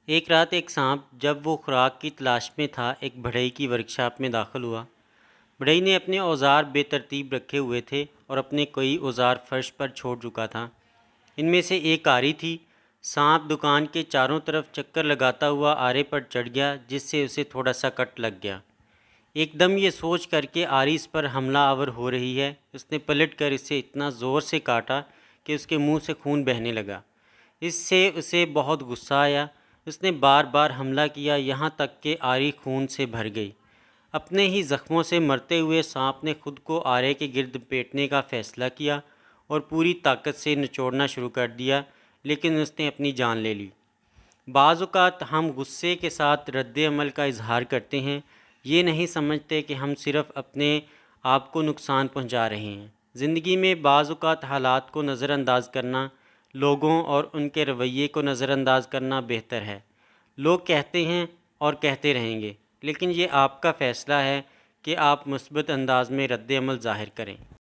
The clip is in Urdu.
ایک رات ایک سانپ جب وہ خوراک کی تلاش میں تھا ایک بڑھئی کی ورکشاپ میں داخل ہوا۔ بڑھئی نے اپنے اوزار بے ترتیب رکھے ہوئے تھے اور اپنے کئی اوزار فرش پر چھوڑ چکا تھا۔ ان میں سے ایک آری تھی۔ سانپ دکان کے چاروں طرف چکر لگاتا ہوا آرے پر چڑھ گیا، جس سے اسے تھوڑا سا کٹ لگ گیا۔ ایک دم یہ سوچ کر کہ آری اس پر حملہ آور ہو رہی ہے، اس نے پلٹ کر اسے اتنا زور سے کاٹا کہ اس کے منہ سے خون بہنے لگا۔ اس سے اسے بہت غصہ آیا۔ اس نے بار بار حملہ کیا، یہاں تک کہ آری خون سے بھر گئی۔ اپنے ہی زخموں سے مرتے ہوئے سانپ نے خود کو آرے کے گرد پیٹنے کا فیصلہ کیا اور پوری طاقت سے نچوڑنا شروع کر دیا، لیکن اس نے اپنی جان لے لی۔ بعض اوقات ہم غصے کے ساتھ رد عمل کا اظہار کرتے ہیں، یہ نہیں سمجھتے کہ ہم صرف اپنے آپ کو نقصان پہنچا رہے ہیں۔ زندگی میں بعض اوقات حالات کو نظر انداز کرنا، لوگوں اور ان کے رویے کو نظر انداز کرنا بہتر ہے۔ لوگ کہتے ہیں اور کہتے رہیں گے، لیکن یہ آپ کا فیصلہ ہے کہ آپ مثبت انداز میں رد عمل ظاہر کریں۔